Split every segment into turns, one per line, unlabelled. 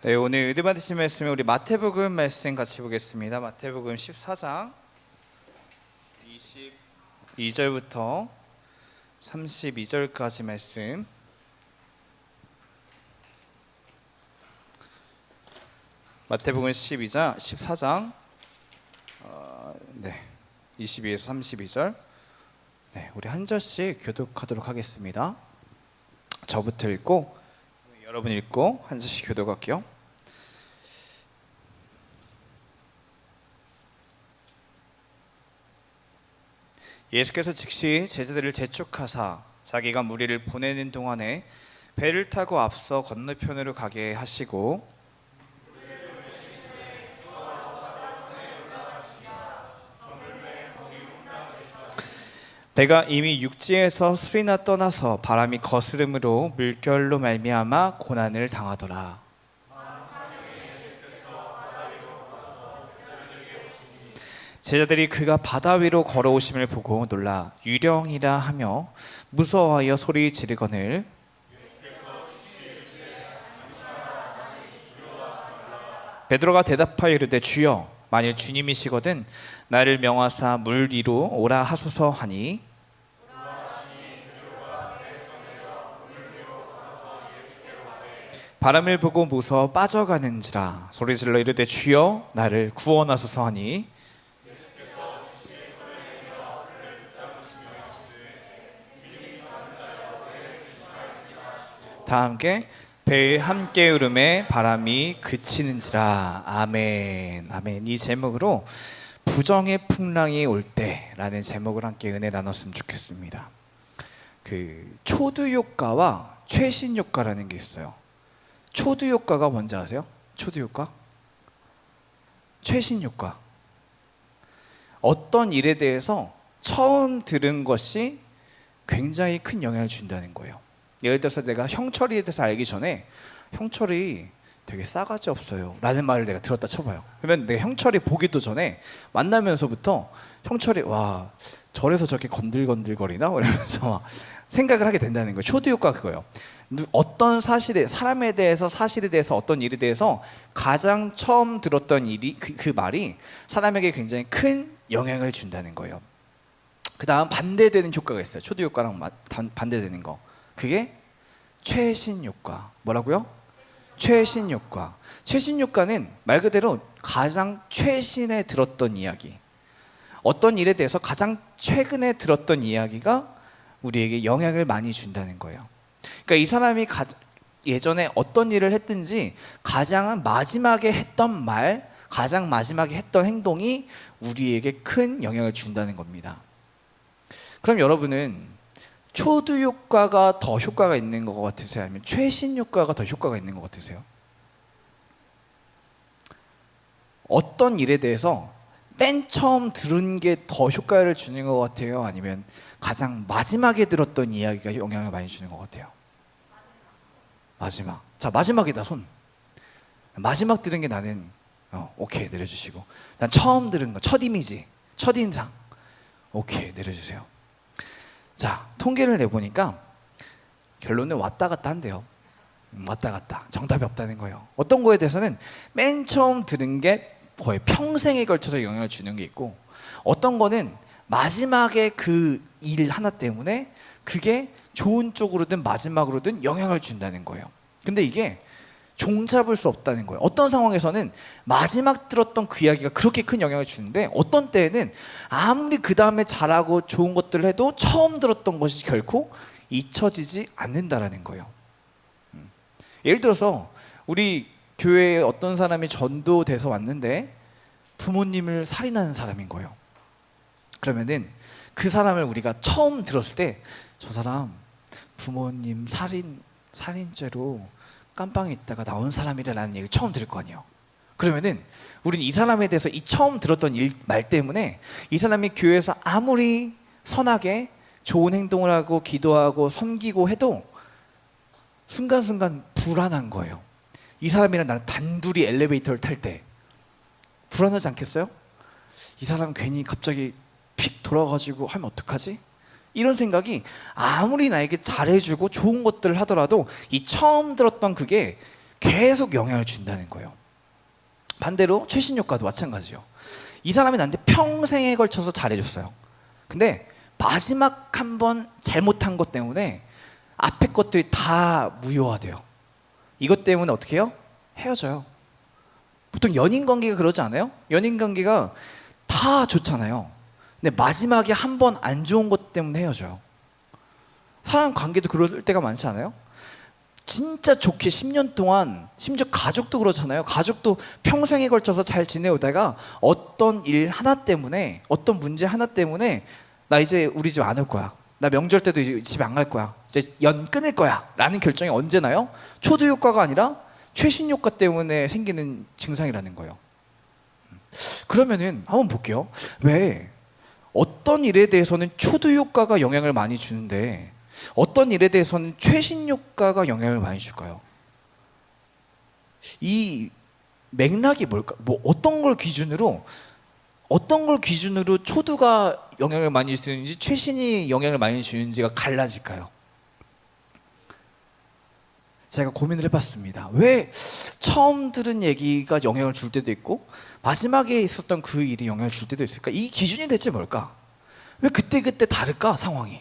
네, 오늘 은혜 받으신 말씀은 우리 마태복음 말씀 같이 보겠습니다. 마태복음 14장 22절부터 32절까지 말씀. 마태복음 14장 22에서 32절. 네, 우리 한 절씩 교독하도록 하겠습니다. 저부터 읽고 여러분 읽고 한 절씩 교독할게요. 예수께서 즉시 제자들을 재촉하사 자기가 무리를 보내는 동안에 배를 타고 앞서 건너편으로 가게 하시고 배가 이미 육지에서 술이나 떠나서 바람이 거스름으로 물결로 말미암아 고난을 당하더라. 제자들이 그가 바다 위로 걸어오심을 보고 놀라 유령이라 하며 무서워하여 소리 지르거늘 베드로가 대답하여 이르되 주여 만일 주님이시거든 나를 명하사 물 위로 오라 하소서 하니 바람을 보고 무서워 빠져가는지라 소리질러 이르되 주여 나를 구원하소서 하니 다 함께 배에 함께 흐름에 바람이 그치는지라. 아멘. 아멘. 이 제목으로 부정의 풍랑이 올 때라는 제목을 함께 은혜 나눴으면 좋겠습니다. 그 초두 효과와 최신 효과라는 게 있어요. 초두 효과가 뭔지 아세요? 초두 효과? 최신 효과. 어떤 일에 대해서 처음 들은 것이 굉장히 큰 영향을 준다는 거예요. 예를 들어서 내가 형철이에 대해서 알기 전에 형철이 되게 싸가지 없어요 라는 말을 내가 들었다 쳐봐요. 그러면 내가 형철이 보기도 전에 만나면서부터 형철이 와 저래서 저렇게 건들건들거리나? 이러면서 생각을 하게 된다는 거예요. 초두 효과 그거예요. 어떤 사실에 사람에 대해서 사실에 대해서 어떤 일에 대해서 가장 처음 들었던 일이 그 말이 사람에게 굉장히 큰 영향을 준다는 거예요. 그 다음 반대되는 효과가 있어요. 초두 효과랑 반대되는 거. 그게 최신 효과. 뭐라고요? 최신 효과. 최신 효과는 말 그대로 가장 최신에 들었던 이야기, 어떤 일에 대해서 가장 최근에 들었던 이야기가 우리에게 영향을 많이 준다는 거예요. 그러니까 이 사람이 예전에 어떤 일을 했든지 가장 마지막에 했던 말, 가장 마지막에 했던 행동이 우리에게 큰 영향을 준다는 겁니다. 그럼 여러분은 초두 효과가 더 효과가 있는 것 같으세요? 아니면 최신 효과가 더 효과가 있는 것 같으세요? 어떤 일에 대해서 맨 처음 들은 게 더 효과를 주는 것 같아요? 아니면 가장 마지막에 들었던 이야기가 영향을 많이 주는 것 같아요? 마지막. 자, 마지막이다 손. 마지막 들은 게 나는 오케이 내려주시고, 난 처음 들은 거, 첫 이미지, 첫 인상 오케이 내려주세요. 자, 통계를 내보니까 결론은 왔다 갔다 한대요. 왔다 갔다. 정답이 없다는 거예요. 어떤 거에 대해서는 맨 처음 들은 게 거의 평생에 걸쳐서 영향을 주는 게 있고, 어떤 거는 마지막에 그 일 하나 때문에 그게 좋은 쪽으로든 마지막으로든 영향을 준다는 거예요. 근데 이게 종잡을 수 없다는 거예요. 어떤 상황에서는 마지막 들었던 그 이야기가 그렇게 큰 영향을 주는데, 어떤 때에는 아무리 그 다음에 잘하고 좋은 것들을 해도 처음 들었던 것이 결코 잊혀지지 않는다라는 거예요. 예를 들어서 우리 교회에 어떤 사람이 전도돼서 왔는데 부모님을 살인하는 사람인 거예요. 그러면은 그 사람을 우리가 처음 들었을 때 저 사람 부모님 살인죄로 깜빵에 있다가 나온 사람이라는 얘기를 처음 들을 거 아니에요. 그러면은 우리는 이 사람에 대해서 이 처음 들었던 말 때문에 이 사람이 교회에서 아무리 선하게 좋은 행동을 하고 기도하고 섬기고 해도 순간순간 불안한 거예요. 이 사람이랑 나는 단둘이 엘리베이터를 탈 때 불안하지 않겠어요? 이 사람 괜히 갑자기 픽 돌아가지고 하면 어떡하지? 이런 생각이 아무리 나에게 잘해주고 좋은 것들을 하더라도 이 처음 들었던 그게 계속 영향을 준다는 거예요. 반대로 최신 효과도 마찬가지요. 이 사람이 나한테 평생에 걸쳐서 잘해줬어요. 근데 마지막 한 번 잘못한 것 때문에 앞에 것들이 다 무효화돼요. 이것 때문에 어떻게 해요? 헤어져요. 보통 연인 관계가 그러지 않아요? 연인 관계가 다 좋잖아요. 근데 마지막에 한 번 안 좋은 것 때문에 헤어져요. 사람 관계도 그럴 때가 많지 않아요? 진짜 좋게 10년 동안, 심지어 가족도 그렇잖아요. 가족도 평생에 걸쳐서 잘 지내오다가 어떤 일 하나 때문에, 어떤 문제 하나 때문에 나 이제 우리 집 안 올 거야, 나 명절 때도 이제 집에 안 갈 거야, 이제 연 끊을 거야 라는 결정이 언제 나요? 초두 효과가 아니라 최신 효과 때문에 생기는 증상이라는 거예요. 그러면은 한번 볼게요. 왜 어떤 일에 대해서는 초두 효과가 영향을 많이 주는데 어떤 일에 대해서는 최신 효과가 영향을 많이 줄까요? 이 맥락이 뭘까? 어떤 걸 기준으로 초두가 영향을 많이 주는지 최신이 영향을 많이 주는지가 갈라질까요? 제가 고민을 해봤습니다. 왜 처음 들은 얘기가 영향을 줄 때도 있고 마지막에 있었던 그 일이 영향을 줄 때도 있을까? 이 기준이 대체 뭘까? 왜 그때그때 다를까, 상황이?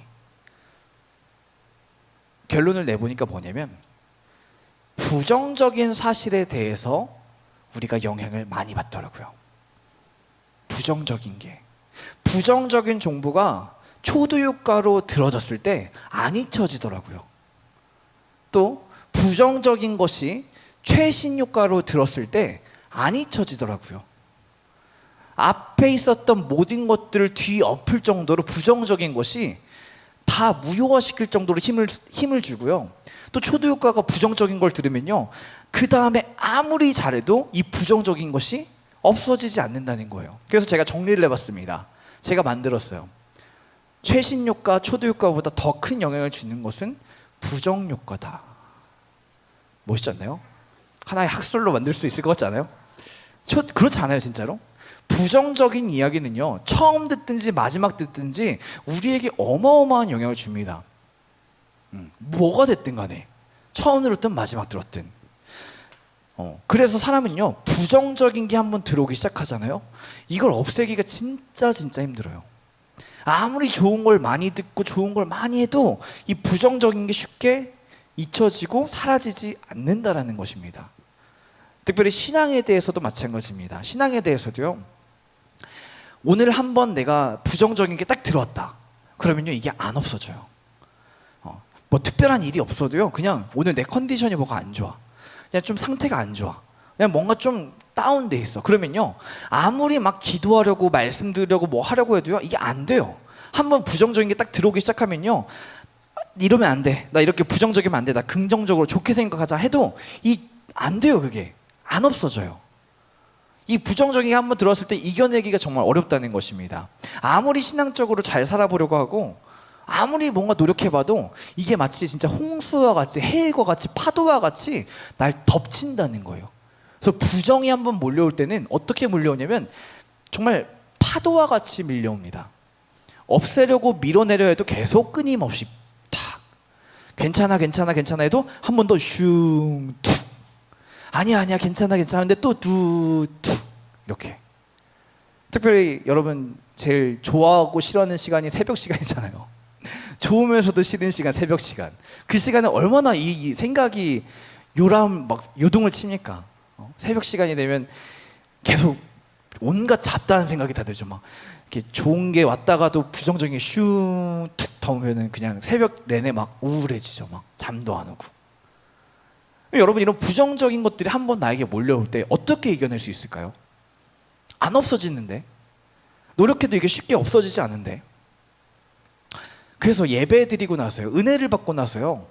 결론을 내보니까 뭐냐면 부정적인 사실에 대해서 우리가 영향을 많이 받더라고요. 부정적인 정보가 초두 효과로 들어졌을 때 안 잊혀지더라고요. 또 부정적인 것이 최신 효과로 들었을 때 안 잊혀지더라고요. 앞에 있었던 모든 것들을 뒤엎을 정도로 부정적인 것이 다 무효화시킬 정도로 힘을 주고요. 또 초두 효과가 부정적인 걸 들으면요, 그 다음에 아무리 잘해도 이 부정적인 것이 없어지지 않는다는 거예요. 그래서 제가 정리를 해봤습니다. 제가 만들었어요. 최신 효과, 초두 효과보다 더 큰 영향을 주는 것은 부정 효과다. 멋있지 않나요? 하나의 학설로 만들 수 있을 것 같지 않아요? 그렇지 않아요, 진짜로? 부정적인 이야기는요, 처음 듣든지 마지막 듣든지 우리에게 어마어마한 영향을 줍니다. 뭐가 됐든 간에 처음 들었든 마지막 들었든. 그래서 사람은요, 부정적인 게 한번 들어오기 시작하잖아요. 이걸 없애기가 진짜 힘들어요. 아무리 좋은 걸 많이 듣고 좋은 걸 많이 해도 이 부정적인 게 쉽게 잊혀지고 사라지지 않는다라는 것입니다. 특별히 신앙에 대해서도 마찬가지입니다. 신앙에 대해서도요, 오늘 한번 내가 부정적인 게 딱 들어왔다 그러면요, 이게 안 없어져요. 뭐 특별한 일이 없어도요, 그냥 오늘 내 컨디션이 뭐가 안 좋아, 그냥 좀 상태가 안 좋아, 그냥 뭔가 좀 다운돼 있어, 그러면요 아무리 막 기도하려고 말씀 드리려고 뭐 하려고 해도요, 이게 안 돼요. 한번 부정적인 게 딱 들어오기 시작하면요, 이러면 안 돼, 나 이렇게 부정적이면 안 돼, 나 긍정적으로 좋게 생각하자 해도 안 돼요. 그게 안 없어져요. 이 부정적인 게 한번 들어왔을 때 이겨내기가 정말 어렵다는 것입니다. 아무리 신앙적으로 잘 살아보려고 하고 아무리 뭔가 노력해봐도 이게 마치 진짜 홍수와 같이, 해일과 같이, 파도와 같이 날 덮친다는 거예요. 그래서 부정이 한번 몰려올 때는 어떻게 몰려오냐면 정말 파도와 같이 밀려옵니다. 없애려고 밀어내려 해도 계속 끊임없이 탁, 괜찮아 해도 한 번 더 슝, 툭, 아니야 괜찮아 근데 또 툭, 이렇게. 특별히 여러분 제일 좋아하고 싫어하는 시간이 새벽 시간이잖아요. 좋으면서도 싫은 시간, 새벽 시간. 그 시간에 얼마나 이 생각이 요동을 칩니까? 새벽 시간이 되면 계속 온갖 잡다한 생각이 다 들죠. 막 이렇게 좋은 게 왔다가도 부정적인 게 슝 툭 덮으면은 그냥 새벽 내내 막 우울해지죠. 막 잠도 안 오고. 여러분, 이런 부정적인 것들이 한번 나에게 몰려올 때 어떻게 이겨낼 수 있을까요? 안 없어지는데, 노력해도 이게 쉽게 없어지지 않은데. 그래서 예배 드리고 나서요, 은혜를 받고 나서요,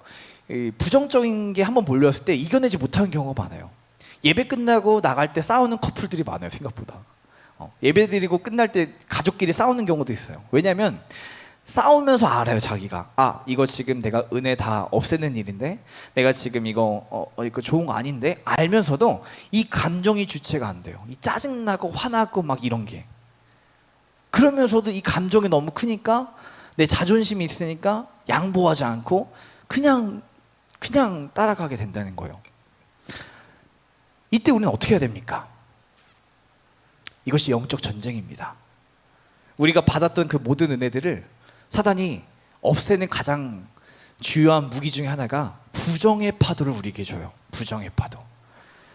이 부정적인 게 한번 몰려왔을 때 이겨내지 못하는 경우가 많아요. 예배 끝나고 나갈 때 싸우는 커플들이 많아요, 생각보다. 예배 드리고 끝날 때 가족끼리 싸우는 경우도 있어요. 왜냐하면 싸우면서 알아요, 자기가. 이거 지금 내가 은혜 다 없애는 일인데, 내가 지금 이거 좋은 거 아닌데, 알면서도 이 감정이 주체가 안 돼요. 이 짜증나고 화나고 막 이런 게. 그러면서도 이 감정이 너무 크니까, 내 자존심이 있으니까 양보하지 않고 그냥 따라가게 된다는 거예요. 이때 우리는 어떻게 해야 됩니까? 이것이 영적 전쟁입니다. 우리가 받았던 그 모든 은혜들을 사단이 없애는 가장 주요한 무기 중에 하나가 부정의 파도를 우리에게 줘요. 부정의 파도.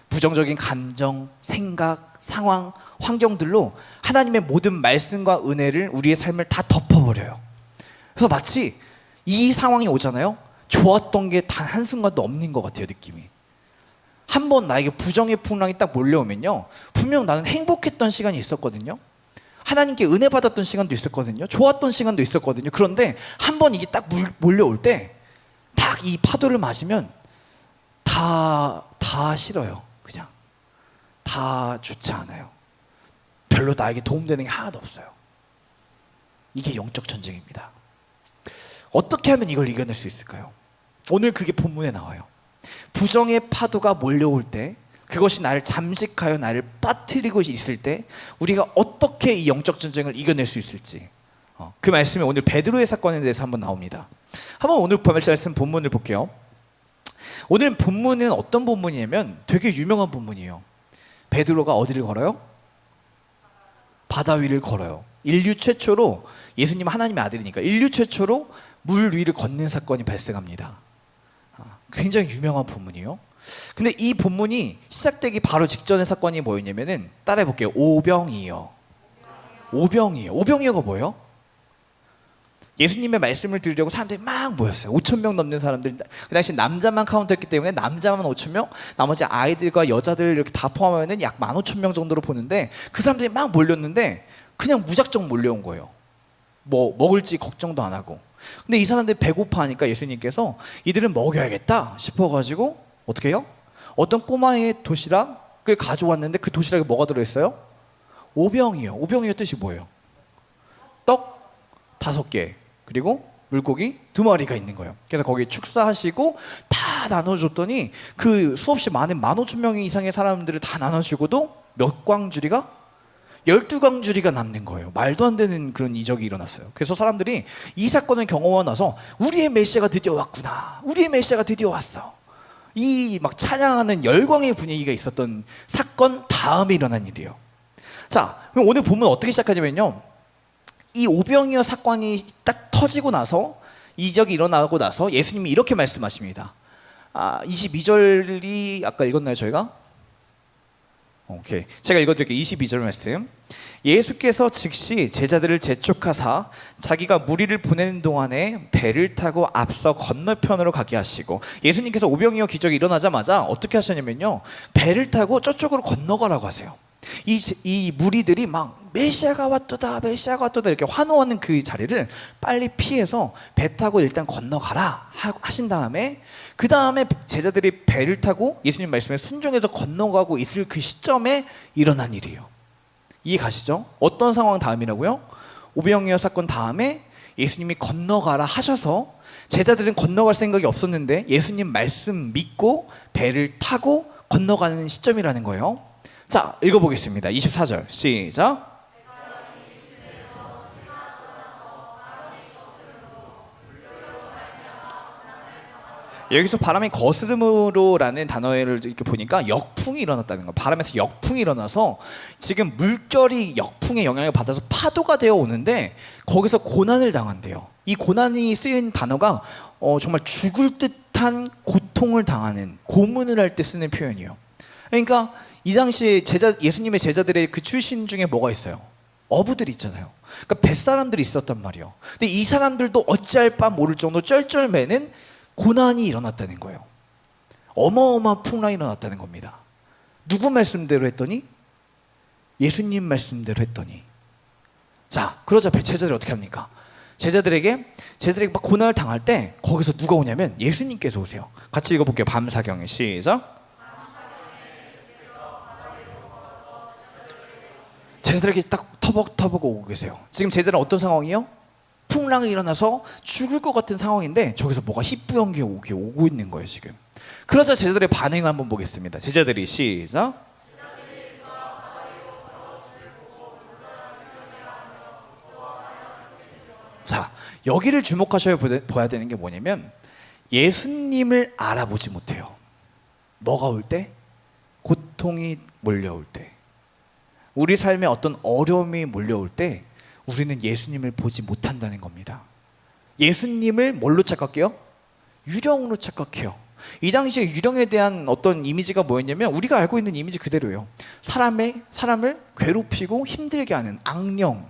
부정적인 감정, 생각, 상황, 환경들로 하나님의 모든 말씀과 은혜를 우리의 삶을 다 덮어버려요. 그래서 마치 이 상황이 오잖아요. 좋았던 게 단 한순간도 없는 것 같아요. 느낌이. 한번 나에게 부정의 풍랑이 딱 몰려오면요, 분명 나는 행복했던 시간이 있었거든요. 하나님께 은혜 받았던 시간도 있었거든요. 좋았던 시간도 있었거든요. 그런데 한번 이게 딱 몰려올 때 딱 이 파도를 맞으면 다 싫어요. 그냥 다 좋지 않아요. 별로 나에게 도움되는 게 하나도 없어요. 이게 영적 전쟁입니다. 어떻게 하면 이걸 이겨낼 수 있을까요? 오늘 그게 본문에 나와요. 부정의 파도가 몰려올 때, 그것이 나를 잠식하여 나를 빠뜨리고 있을 때 우리가 어떻게 이 영적 전쟁을 이겨낼 수 있을지, 그 말씀이 오늘 베드로의 사건에 대해서 한번 나옵니다. 한번 오늘 말씀 본문을 볼게요. 오늘 본문은 어떤 본문이냐면 되게 유명한 본문이에요. 베드로가 어디를 걸어요? 바다 위를 걸어요. 인류 최초로, 예수님 하나님의 아들이니까 인류 최초로 물 위를 걷는 사건이 발생합니다. 굉장히 유명한 본문이에요. 근데 이 본문이 시작되기 바로 직전의 사건이 뭐였냐면은, 따라해 볼게요. 오병이어. 오병이어가 뭐예요? 예수님의 말씀을 들으려고 사람들이 막 모였어요. 5,000명 넘는 사람들. 그 당시 남자만 카운트했기 때문에 남자만 5,000명, 나머지 아이들과 여자들 이렇게 다 포함하면 약 15,000명 정도로 보는데, 그 사람들이 막 몰렸는데 그냥 무작정 몰려온 거예요. 뭐 먹을지 걱정도 안 하고. 근데 이 사람들이 배고파하니까 예수님께서 이들은 먹여야겠다 싶어가지고 어떻게 해요? 어떤 꼬마의 도시락을 가져왔는데 그 도시락에 뭐가 들어있어요? 오병이요. 오병이의 뜻이 뭐예요? 떡 5개, 그리고 물고기 2마리가 있는 거예요. 그래서 거기 축사하시고 다 나눠줬더니 그 수없이 많은 15,000명 이상의 사람들을 다 나눠주고도 몇 광주리가? 12광주리가 남는 거예요. 말도 안 되는 그런 이적이 일어났어요. 그래서 사람들이 이 사건을 경험하고 나서 우리의 메시아가 드디어 왔구나, 우리의 메시아가 드디어 왔어, 이 막 찬양하는 열광의 분위기가 있었던 사건 다음에 일어난 일이에요. 자, 그럼 오늘 본문 어떻게 시작하냐면요, 이 오병이어 사건이 딱 터지고 나서, 이적이 일어나고 나서 예수님이 이렇게 말씀하십니다. 22절이 아까 읽었나요 저희가? 오케이, 제가 읽어드릴게요. 22절 말씀. 예수께서 즉시 제자들을 재촉하사 자기가 무리를 보내는 동안에 배를 타고 앞서 건너편으로 가게 하시고, 예수님께서 오병이어 기적이 일어나자마자 어떻게 하셨냐면요, 배를 타고 저쪽으로 건너가라고 하세요. 이 무리들이 막 메시아가 왔도다, 메시아가 왔도다 이렇게 환호하는 그 자리를 빨리 피해서 배 타고 일단 건너가라 하신 다음에, 그 다음에 제자들이 배를 타고 예수님 말씀에 순종해서 건너가고 있을 그 시점에 일어난 일이에요. 이해 가시죠? 어떤 상황 다음이라고요? 오병이어 사건 다음에 예수님이 건너가라 하셔서 제자들은 건너갈 생각이 없었는데 예수님 말씀 믿고 배를 타고 건너가는 시점이라는 거예요. 자, 읽어보겠습니다. 24절 시작. 여기서 바람이 거스름으로라는 단어를 이렇게 보니까 역풍이 일어났다는 거예요. 바람에서 역풍이 일어나서 지금 물결이 역풍의 영향을 받아서 파도가 되어 오는데 거기서 고난을 당한대요. 이 고난이 쓰인 단어가 정말 죽을 듯한 고통을 당하는, 고문을 할 때 쓰는 표현이에요. 그러니까 이 당시에 예수님의 제자들의 그 출신 중에 뭐가 있어요? 어부들이 있잖아요. 그러니까 뱃사람들이 있었단 말이에요. 근데 이 사람들도 어찌할 바 모를 정도로 쩔쩔매는 고난이 일어났다는 거예요. 어마어마한 풍랑이 일어났다는 겁니다. 누구 말씀대로 했더니? 예수님 말씀대로 했더니. 자, 그러자 제자들이 어떻게 합니까? 제자들에게 막 고난을 당할 때 거기서 누가 오냐면 예수님께서 오세요. 같이 읽어볼게요. 밤사경에 시작. 제자들에게 딱 터벅터벅 오고 계세요. 지금 제자들은 어떤 상황이에요? 풍랑이 일어나서 죽을 것 같은 상황인데 저기서 뭐가 희뿌연하게 오고 있는 거예요 지금. 그러자 제자들의 반응을 한번 보겠습니다. 제자들이 시작. 자, 여기를 주목하셔야 봐야 되는 게 뭐냐면 예수님을 알아보지 못해요. 뭐가 올 때? 고통이 몰려올 때, 우리 삶에 어떤 어려움이 몰려올 때 우리는 예수님을 보지 못한다는 겁니다. 예수님을 뭘로 착각해요? 유령으로 착각해요. 이 당시에 유령에 대한 어떤 이미지가 뭐였냐면 우리가 알고 있는 이미지 그대로예요. 사람을 괴롭히고 힘들게 하는 악령,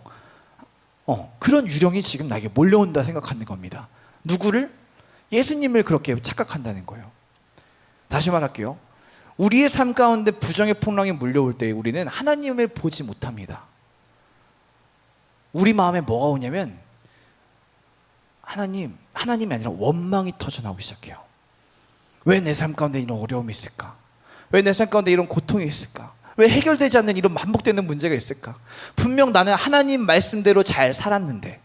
그런 유령이 지금 나에게 몰려온다 생각하는 겁니다. 누구를? 예수님을 그렇게 착각한다는 거예요. 다시 말할게요. 우리의 삶 가운데 부정의 풍랑이 몰려올 때 우리는 하나님을 보지 못합니다. 우리 마음에 뭐가 오냐면 하나님이 아니라 원망이 터져나오기 시작해요. 왜 내 삶 가운데 이런 어려움이 있을까? 왜 내 삶 가운데 이런 고통이 있을까? 왜 해결되지 않는 이런 반복되는 문제가 있을까? 분명 나는 하나님 말씀대로 잘 살았는데,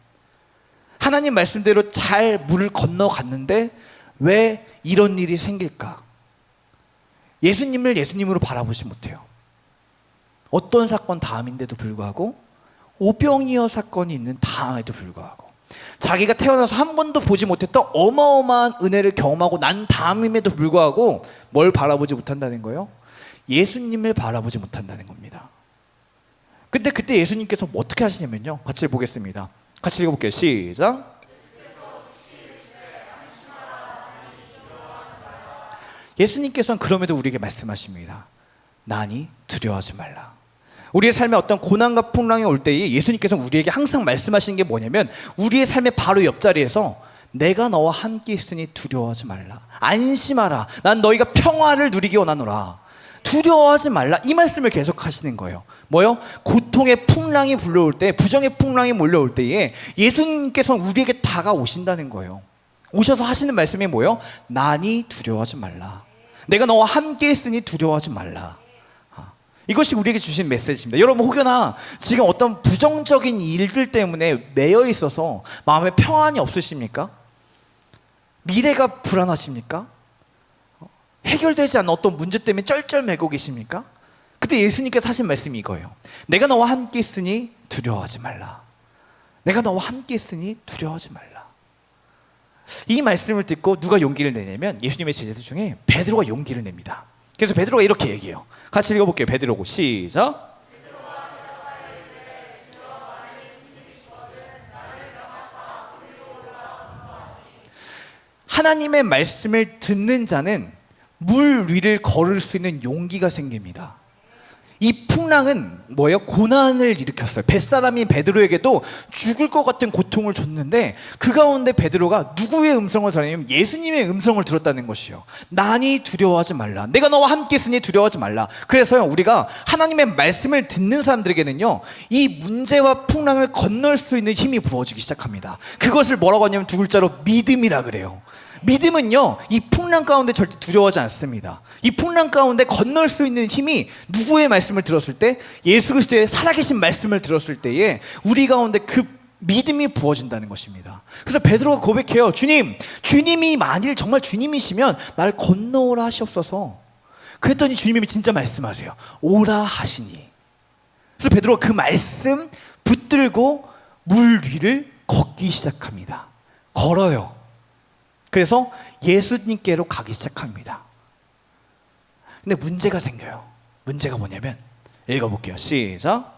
하나님 말씀대로 잘 물을 건너갔는데 왜 이런 일이 생길까? 예수님을 예수님으로 바라보지 못해요. 어떤 사건 다음인데도 불구하고, 오병이어 사건이 있는 다음에도 불구하고, 자기가 태어나서 한 번도 보지 못했던 어마어마한 은혜를 경험하고 난 다음임에도 불구하고 뭘 바라보지 못한다는 거예요? 예수님을 바라보지 못한다는 겁니다. 근데 그때 예수님께서 어떻게 하시냐면요, 같이 보겠습니다. 같이 읽어볼게요. 시작. 예수님께서는 그럼에도 우리에게 말씀하십니다. 나니 두려워하지 말라. 우리의 삶에 어떤 고난과 풍랑이 올 때에 예수님께서는 우리에게 항상 말씀하시는 게 뭐냐면, 우리의 삶의 바로 옆자리에서 내가 너와 함께 있으니 두려워하지 말라. 안심하라. 난 너희가 평화를 누리기 원하노라. 두려워하지 말라. 이 말씀을 계속 하시는 거예요. 뭐요? 고통의 풍랑이 불러올 때, 부정의 풍랑이 몰려올 때에 예수님께서는 우리에게 다가오신다는 거예요. 오셔서 하시는 말씀이 뭐예요? 나니 두려워하지 말라. 내가 너와 함께 있으니 두려워하지 말라. 이것이 우리에게 주신 메시지입니다. 여러분, 혹여나 지금 어떤 부정적인 일들 때문에 매여 있어서 마음에 평안이 없으십니까? 미래가 불안하십니까? 해결되지 않는 어떤 문제 때문에 쩔쩔매고 계십니까? 그때 예수님께서 하신 말씀이 이거예요. 내가 너와 함께 있으니 두려워하지 말라. 내가 너와 함께 있으니 두려워하지 말라. 이 말씀을 듣고 누가 용기를 내냐면 예수님의 제자들 중에 베드로가 용기를 냅니다. 그래서 베드로가 이렇게 얘기해요. 같이 읽어볼게요. 베드로고 시작. 하나님의 말씀을 듣는 자는 물 위를 걸을 수 있는 용기가 생깁니다. 이 풍랑은 뭐예요? 고난을 일으켰어요. 뱃사람이 베드로에게도 죽을 것 같은 고통을 줬는데 그 가운데 베드로가 누구의 음성을 들었냐면 예수님의 음성을 들었다는 것이요. 나니 두려워하지 말라. 내가 너와 함께 있으니 두려워하지 말라. 그래서요, 우리가 하나님의 말씀을 듣는 사람들에게는요, 이 문제와 풍랑을 건널 수 있는 힘이 부어지기 시작합니다. 그것을 뭐라고 하냐면 두 글자로 믿음이라 그래요. 믿음은요, 이 풍랑 가운데 절대 두려워하지 않습니다. 이 풍랑 가운데 건널 수 있는 힘이 누구의 말씀을 들었을 때? 예수 그리스도의 살아계신 말씀을 들었을 때에 우리 가운데 그 믿음이 부어진다는 것입니다. 그래서 베드로가 고백해요. 주님이 만일 정말 주님이시면 날 건너오라 하시옵소서. 그랬더니 주님이 진짜 말씀하세요. 오라 하시니. 그래서 베드로가 그 말씀 붙들고 물 위를 걷기 시작합니다. 걸어요. 그래서 예수님께로 가기 시작합니다. 근데 문제가 생겨요. 문제가 뭐냐면, 읽어볼게요. 시작.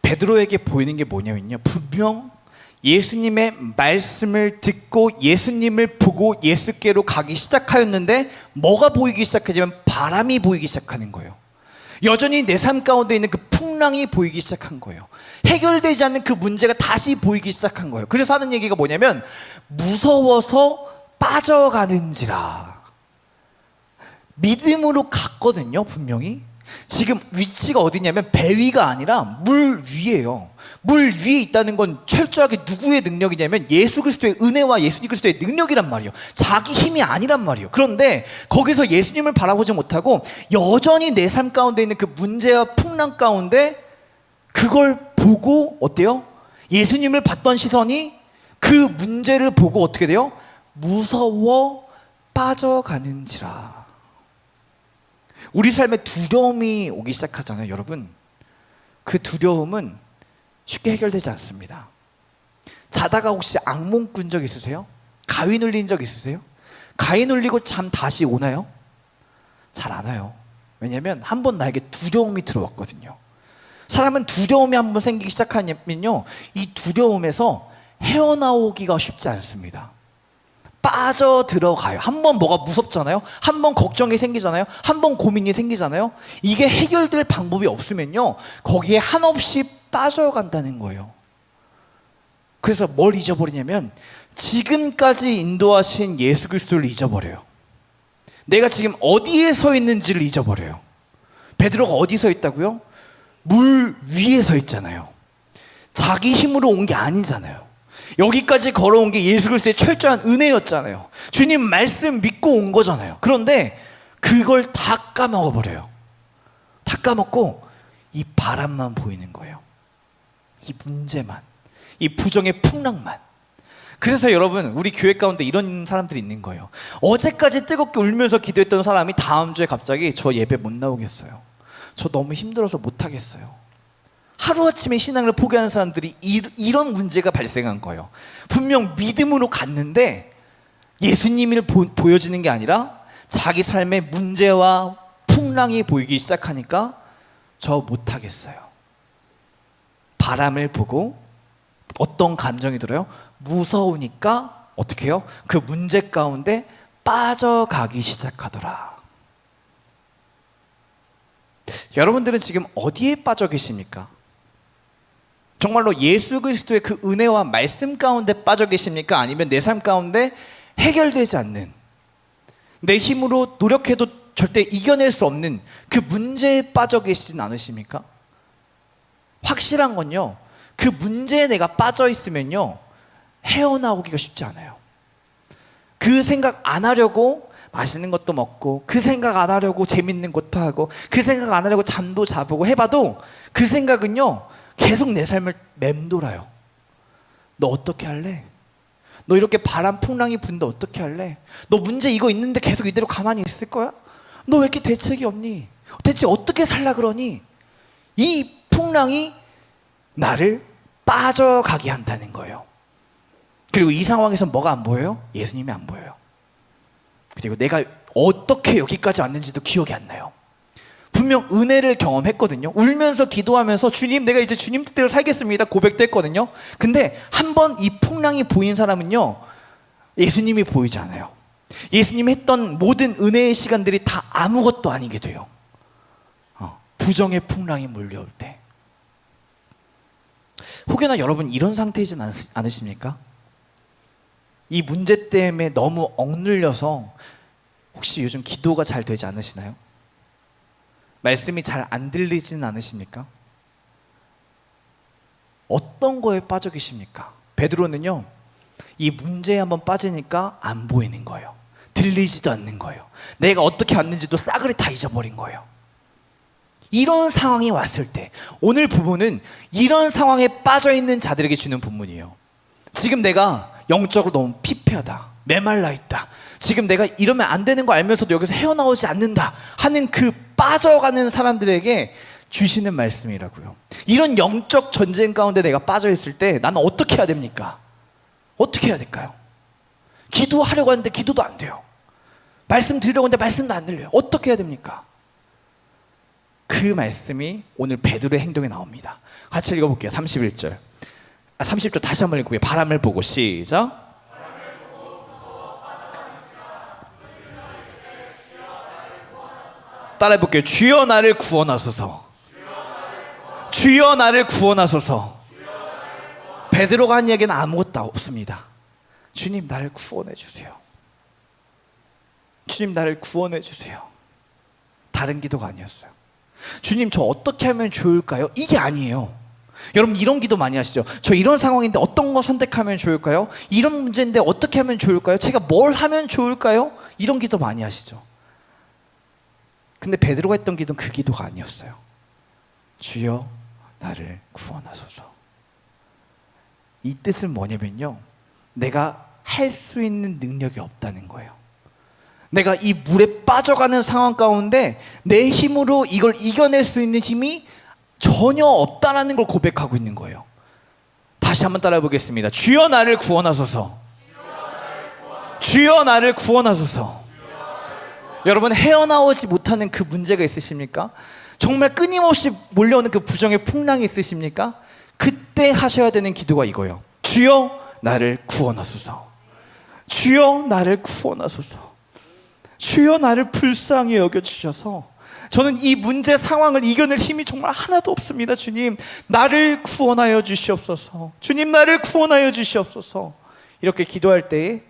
베드로에게 보이는 게 뭐냐면요, 분명 예수님의 말씀을 듣고 예수님을 보고 예수께로 가기 시작하였는데 뭐가 보이기 시작하냐면 바람이 보이기 시작하는 거예요. 여전히 내 삶 가운데 있는 그 풍랑이 보이기 시작한 거예요. 해결되지 않는 그 문제가 다시 보이기 시작한 거예요. 그래서 하는 얘기가 뭐냐면 무서워서 빠져가는지라. 믿음으로 갔거든요, 분명히. 지금 위치가 어디냐면 배 위가 아니라 물 위예요. 물 위에 있다는 건 철저하게 누구의 능력이냐면 예수 그리스도의 은혜와 예수 그리스도의 능력이란 말이에요. 자기 힘이 아니란 말이에요. 그런데 거기서 예수님을 바라보지 못하고 여전히 내 삶 가운데 있는 그 문제와 풍랑 가운데 그걸 보고 어때요? 예수님을 봤던 시선이 그 문제를 보고 어떻게 돼요? 무서워 빠져가는지라. 우리 삶에 두려움이 오기 시작하잖아요, 여러분. 그 두려움은 쉽게 해결되지 않습니다. 자다가 혹시 악몽 꾼 적 있으세요? 가위 눌린 적 있으세요? 가위 눌리고 잠 다시 오나요? 잘 안 와요. 왜냐면 한 번 나에게 두려움이 들어왔거든요. 사람은 두려움이 한 번 생기기 시작하면요, 이 두려움에서 헤어나오기가 쉽지 않습니다. 빠져들어가요. 한 번 뭐가 무섭잖아요. 한 번 걱정이 생기잖아요. 한 번 고민이 생기잖아요. 이게 해결될 방법이 없으면요, 거기에 한없이 빠져간다는 거예요. 그래서 뭘 잊어버리냐면 지금까지 인도하신 예수 그리스도를 잊어버려요. 내가 지금 어디에 서 있는지를 잊어버려요. 베드로가 어디 서 있다고요? 물 위에 서 있잖아요. 자기 힘으로 온 게 아니잖아요. 여기까지 걸어온 게 예수 그리스도의 철저한 은혜였잖아요. 주님 말씀 믿고 온 거잖아요. 그런데 그걸 다 까먹어버려요. 다 까먹고 이 바람만 보이는 거예요. 이 문제만, 이 부정의 풍랑만. 그래서 여러분, 우리 교회 가운데 이런 사람들이 있는 거예요. 어제까지 뜨겁게 울면서 기도했던 사람이 다음 주에 갑자기 저 예배 못 나오겠어요. 저 너무 힘들어서 못 하겠어요. 하루아침에 신앙을 포기하는 사람들이 이런 문제가 발생한 거예요. 분명 믿음으로 갔는데 예수님을 보여지는 게 아니라 자기 삶의 문제와 풍랑이 보이기 시작하니까 저 못 하겠어요. 바람을 보고 어떤 감정이 들어요? 무서우니까 어떻게 해요? 그 문제 가운데 빠져가기 시작하더라. 여러분들은 지금 어디에 빠져 계십니까? 정말로 예수 그리스도의 그 은혜와 말씀 가운데 빠져 계십니까? 아니면 내 삶 가운데 해결되지 않는, 내 힘으로 노력해도 절대 이겨낼 수 없는 그 문제에 빠져 계시진 않으십니까? 확실한 건요, 그 문제에 내가 빠져 있으면요, 헤어나오기가 쉽지 않아요. 그 생각 안 하려고 맛있는 것도 먹고, 그 생각 안 하려고 재밌는 것도 하고, 그 생각 안 하려고 잠도 자보고 해봐도 그 생각은요, 계속 내 삶을 맴돌아요. 너 어떻게 할래? 너 이렇게 바람 풍랑이 부는데 어떻게 할래? 너 문제 이거 있는데 계속 이대로 가만히 있을 거야? 너 왜 이렇게 대책이 없니? 대체 어떻게 살라 그러니? 이 풍랑이 나를 빠져가게 한다는 거예요. 그리고 이 상황에서 뭐가 안 보여요? 예수님이 안 보여요. 그리고 내가 어떻게 여기까지 왔는지도 기억이 안 나요. 분명 은혜를 경험했거든요. 울면서 기도하면서 주님, 내가 이제 주님 뜻대로 살겠습니다 고백도 했거든요. 근데 한 번 이 풍랑이 보인 사람은요, 예수님이 보이지 않아요. 예수님이 했던 모든 은혜의 시간들이 다 아무것도 아니게 돼요. 부정의 풍랑이 몰려올 때. 혹여나 여러분 이런 상태이진 않으십니까? 이 문제 때문에 너무 억눌려서 혹시 요즘 기도가 잘 되지 않으시나요? 말씀이 잘 안 들리지는 않으십니까? 어떤 거에 빠져 계십니까? 베드로는요, 이 문제에 한번 빠지니까 안 보이는 거예요. 들리지도 않는 거예요. 내가 어떻게 왔는지도 싸그리 다 잊어버린 거예요. 이런 상황이 왔을 때, 오늘 부분은 이런 상황에 빠져 있는 자들에게 주는 본문이에요. 지금 내가 영적으로 너무 피폐하다, 메말라 있다, 지금 내가 이러면 안 되는 거 알면서도 여기서 헤어나오지 않는다 하는 그 빠져가는 사람들에게 주시는 말씀이라고요. 이런 영적 전쟁 가운데 내가 빠져 있을 때 나는 어떻게 해야 됩니까? 어떻게 해야 될까요? 기도하려고 하는데 기도도 안 돼요. 말씀 드리려고 하는데 말씀도 안 들려요. 어떻게 해야 됩니까? 그 말씀이 오늘 베드로의 행동에 나옵니다. 같이 읽어볼게요. 31절. 30절 다시 한번 읽어볼게요. 바람을 보고 시작. 따라해볼게요. 주여 나를 구원하소서. 주여 나를 구원하소서. 베드로가 한 이야기는 아무것도 없습니다. 주님 나를 구원해 주세요. 주님 나를 구원해 주세요. 다른 기도가 아니었어요. 주님 저 어떻게 하면 좋을까요? 이게 아니에요. 여러분 이런 기도 많이 하시죠? 저 이런 상황인데 어떤 거 선택하면 좋을까요? 이런 문제인데 어떻게 하면 좋을까요? 제가 뭘 하면 좋을까요? 이런 기도 많이 하시죠? 근데 베드로가 했던 기도는 그 기도가 아니었어요. 주여 나를 구원하소서. 이 뜻은 뭐냐면요, 내가 할 수 있는 능력이 없다는 거예요. 내가 이 물에 빠져가는 상황 가운데 내 힘으로 이걸 이겨낼 수 있는 힘이 전혀 없다라는 걸 고백하고 있는 거예요. 다시 한번 따라해 보겠습니다. 주여 나를 구원하소서. 주여 나를 구원하소서. 여러분, 헤어나오지 못하는 그 문제가 있으십니까? 정말 끊임없이 몰려오는 그 부정의 풍랑이 있으십니까? 그때 하셔야 되는 기도가 이거예요. 주여 나를 구원하소서. 주여 나를 구원하소서. 주여 나를 불쌍히 여겨주셔서 저는 이 문제 상황을 이겨낼 힘이 정말 하나도 없습니다. 주님, 나를 구원하여 주시옵소서. 주님, 나를 구원하여 주시옵소서. 이렇게 기도할 때에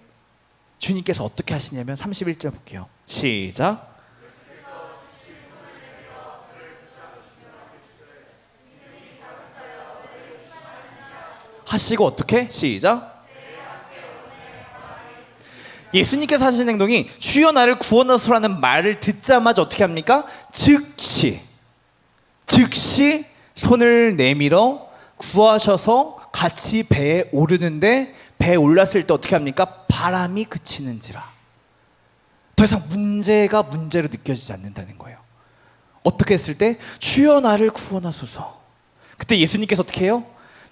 주님께서 어떻게 하시냐면 31절 볼게요. 시작. 하시고 어떻게? 시작. 예수님께서 하신 행동이 주여 나를 구원하소서라는 말을 듣자마자 어떻게 합니까? 즉시 손을 내밀어 구하셔서 같이 배에 오르는데, 배에 올랐을 때 어떻게 합니까? 바람이 그치는지라. 더 이상 문제가 문제로 느껴지지 않는다는 거예요. 어떻게 했을 때? 주여 나를 구원하소서. 그때 예수님께서 어떻게 해요?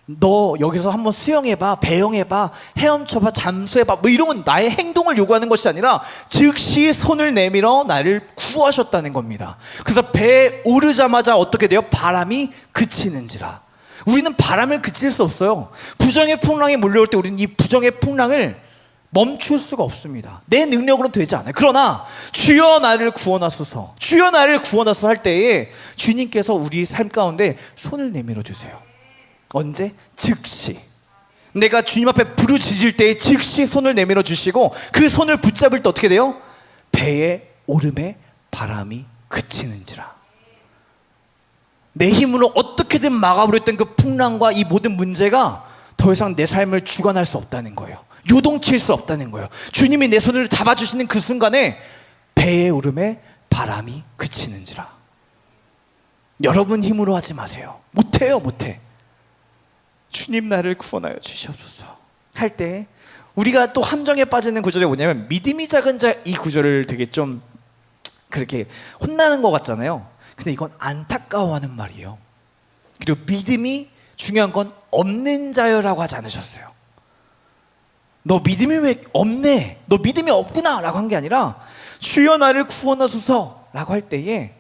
너 여기서 한번 수영해봐, 배영해봐, 헤엄쳐봐, 잠수해봐, 뭐 이런 건 나의 행동을 요구하는 것이 아니라 즉시 손을 내밀어 나를 구하셨다는 겁니다. 그래서 배에 오르자마자 어떻게 돼요? 바람이 그치는지라. 우리는 바람을 그칠 수 없어요. 부정의 풍랑이 몰려올 때 우리는 이 부정의 풍랑을 멈출 수가 없습니다. 내 능력으로는 되지 않아요. 그러나 주여 나를 구원하소서, 주여 나를 구원하소서 할 때에 주님께서 우리 삶 가운데 손을 내밀어 주세요. 언제? 즉시. 내가 주님 앞에 부르짖을 때에 즉시 손을 내밀어 주시고, 그 손을 붙잡을 때 어떻게 돼요? 배의 오름에 바람이 그치는지라. 내 힘으로 어떻게든 막아보려 했던 그 풍랑과 이 모든 문제가 더 이상 내 삶을 주관할 수 없다는 거예요. 요동칠 수 없다는 거예요. 주님이 내 손을 잡아주시는 그 순간에 배의 오름에 바람이 그치는지라. 여러분 힘으로 하지 마세요. 못해요, 못해. 주님 나를 구원하여 주시옵소서 할 때 우리가 또 함정에 빠지는 구절이 뭐냐면, 믿음이 작은 자, 이 구절을 되게 좀 그렇게 혼나는 것 같잖아요. 근데 이건 안타까워하는 말이에요. 그리고 믿음이 중요한 건 없는 자여라고 하지 않으셨어요. 너 믿음이 왜 없네, 너 믿음이 없구나 라고 한 게 아니라 주여 나를 구원하소서 라고 할 때에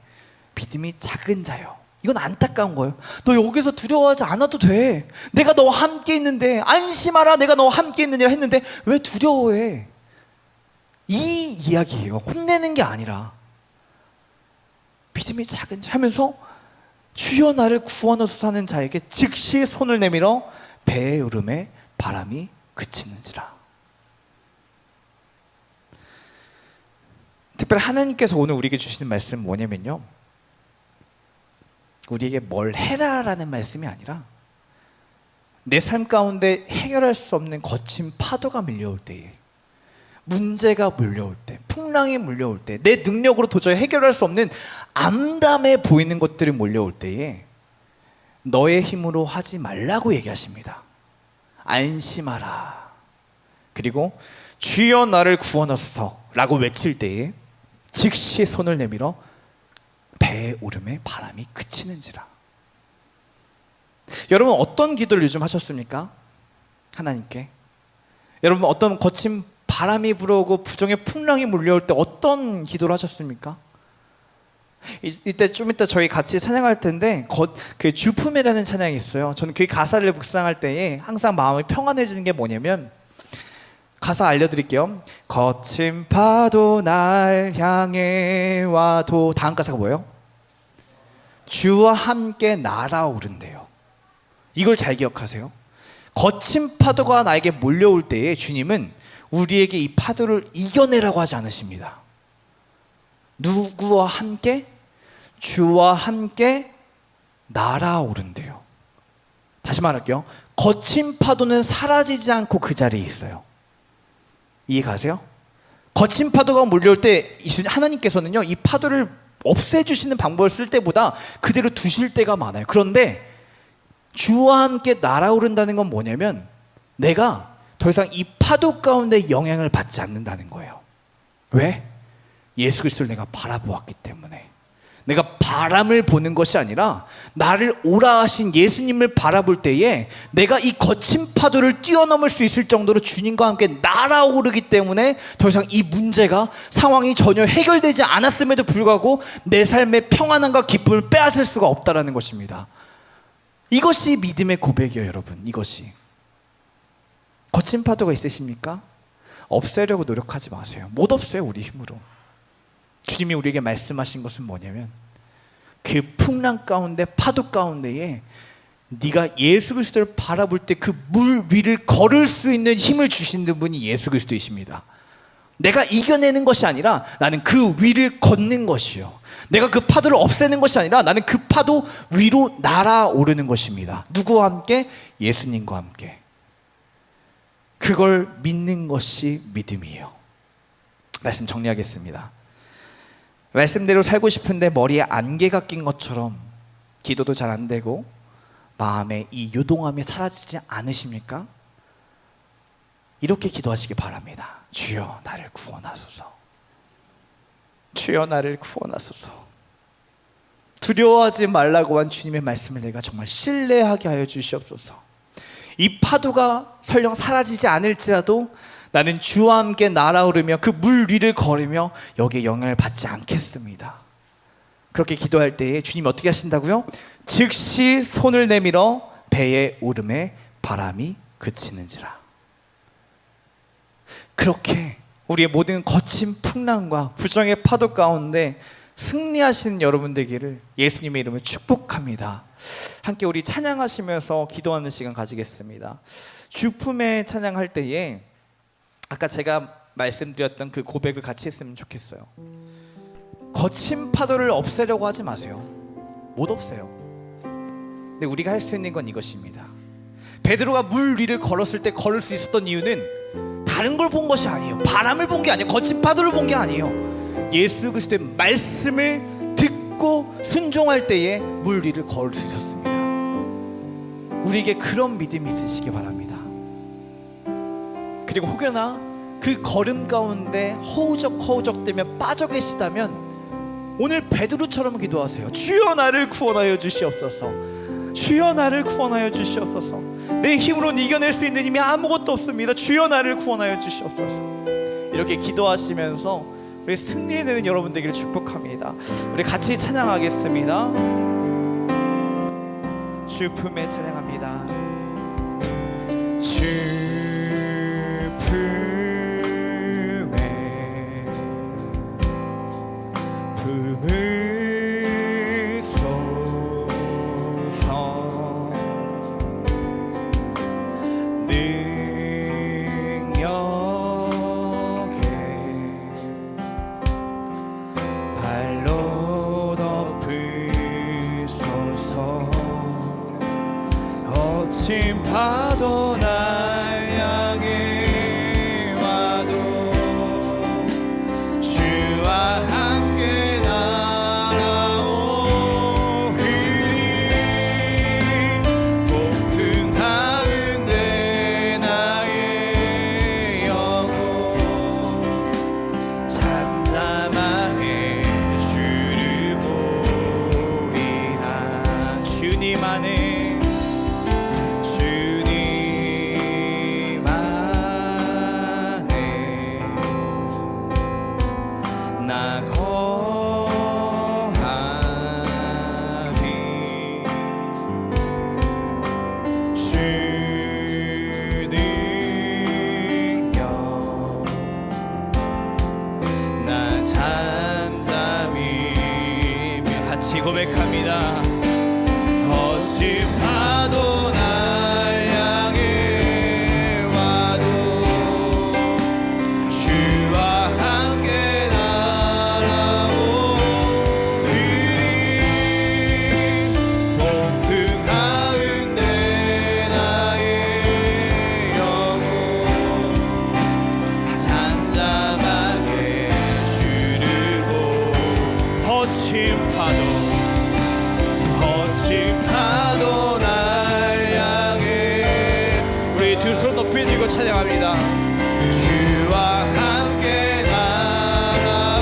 믿음이 작은 자요. 이건 안타까운 거예요. 너 여기서 두려워하지 않아도 돼. 내가 너와 함께 있는데, 안심하라, 내가 너와 함께 있느니라 했는데 왜 두려워해? 이 이야기예요. 혼내는 게 아니라 믿음이 작은 자 하면서 주여 나를 구원하소서 하는 자에게 즉시 손을 내밀어 배의 오름에 바람이 그치는지라. 특별히 하나님께서 오늘 우리에게 주시는 말씀은 뭐냐면요, 우리에게 뭘 해라라는 말씀이 아니라 내 삶 가운데 해결할 수 없는 거친 파도가 밀려올 때에, 문제가 몰려올 때, 풍랑이 몰려올 때, 내 능력으로 도저히 해결할 수 없는 암담해 보이는 것들이 몰려올 때에 너의 힘으로 하지 말라고 얘기하십니다. 안심하라. 그리고 주여 나를 구원하소서 라고 외칠 때에 즉시 손을 내밀어 배의 오름에 바람이 그치는지라. 여러분, 어떤 기도를 요즘 하셨습니까? 하나님께. 여러분, 어떤 거친 바람이 불어오고 부정의 풍랑이 몰려올 때 어떤 기도를 하셨습니까? 이때 좀 이따 저희 같이 찬양할 텐데, 그 주품이라는 찬양이 있어요. 저는 그 가사를 묵상할 때에 항상 마음이 평안해지는 게 뭐냐면, 가사 알려드릴게요. 거친 파도 날 향해 와도, 다음 가사가 뭐예요? 주와 함께 날아오른대요. 이걸 잘 기억하세요. 거친 파도가 나에게 몰려올 때에 주님은 우리에게 이 파도를 이겨내라고 하지 않으십니다. 누구와 함께? 주와 함께 날아오른대요. 다시 말할게요. 거친 파도는 사라지지 않고 그 자리에 있어요. 이해 가세요? 거친 파도가 몰려올 때 하나님께서는요, 이 파도를 없애주시는 방법을 쓸 때보다 그대로 두실 때가 많아요. 그런데 주와 함께 날아오른다는 건 뭐냐면, 내가 더 이상 이 파도 가운데 영향을 받지 않는다는 거예요. 왜? 예수 그리스도를 내가 바라보았기 때문에. 내가 바람을 보는 것이 아니라 나를 오라 하신 예수님을 바라볼 때에 내가 이 거친 파도를 뛰어넘을 수 있을 정도로 주님과 함께 날아오르기 때문에 더 이상 이 문제가 상황이 전혀 해결되지 않았음에도 불구하고 내 삶의 평안함과 기쁨을 빼앗을 수가 없다는 것입니다. 이것이 믿음의 고백이에요, 여러분. 이것이. 거친 파도가 있으십니까? 없애려고 노력하지 마세요. 못 없어요, 우리 힘으로. 주님이 우리에게 말씀하신 것은 뭐냐면 그 풍랑 가운데, 파도 가운데에 네가 예수 그리스도를 바라볼 때 그 물 위를 걸을 수 있는 힘을 주시는 분이 예수 그리스도이십니다. 내가 이겨내는 것이 아니라 나는 그 위를 걷는 것이요, 내가 그 파도를 없애는 것이 아니라 나는 그 파도 위로 날아오르는 것입니다. 누구와 함께? 예수님과 함께. 그걸 믿는 것이 믿음이에요. 말씀 정리하겠습니다. 말씀대로 살고 싶은데 머리에 안개가 낀 것처럼 기도도 잘 안 되고 마음에 이 요동함이 사라지지 않으십니까? 이렇게 기도하시기 바랍니다. 주여 나를 구원하소서. 주여 나를 구원하소서. 두려워하지 말라고 한 주님의 말씀을 내가 정말 신뢰하게 하여 주시옵소서. 이 파도가 설령 사라지지 않을지라도 나는 주와 함께 날아오르며 그 물 위를 걸으며 여기에 영향을 받지 않겠습니다. 그렇게 기도할 때에 주님이 어떻게 하신다고요? 즉시 손을 내밀어 배에 오름에 바람이 그치는지라. 그렇게 우리의 모든 거친 풍랑과 부정의 파도 가운데 승리하시는 여러분 되기를 예수님의 이름으로 축복합니다. 함께 우리 찬양하시면서 기도하는 시간 가지겠습니다. 주품의 찬양할 때에 아까 제가 말씀드렸던 그 고백을 같이 했으면 좋겠어요. 거친 파도를 없애려고 하지 마세요. 못 없애요. 근데 우리가 할 수 있는 건 이것입니다. 베드로가 물 위를 걸었을 때 걸을 수 있었던 이유는 다른 걸 본 것이 아니에요. 바람을 본 게 아니에요. 거친 파도를 본 게 아니에요. 예수 그리스도의 말씀을 듣고 순종할 때에 물 위를 걸을 수 있었습니다. 우리에게 그런 믿음이 있으시기 바랍니다. 그리고 혹여나 그 걸음 가운데 허우적대며 빠져 계시다면 오늘 베드로처럼 기도하세요. 주여 나를 구원하여 주시옵소서. 주여 나를 구원하여 주시옵소서. 내 힘으로는 이겨낼 수 있는 힘이 아무것도 없습니다. 주여 나를 구원하여 주시옵소서. 이렇게 기도하시면서 우리 승리해내는 여러분 되기를 축복합니다. 우리 같이 찬양하겠습니다. 주 품에 찬양합니다. 주 거친 파도 날 향해 와도 주와 함께 날아오리니 폭풍 가운데 나의 영혼 잠잠하게 주를 보리라. 주님 안에 고백합니다. 거친 파도 날 향해 와도 주와 함께 날아오리니 폭풍 가운데 나의 영혼 잠잠하게 주를 보. 거친 파도 날 향해 우리 두 손 높이 들고 찬양합니다. 주와 함께 날아오리니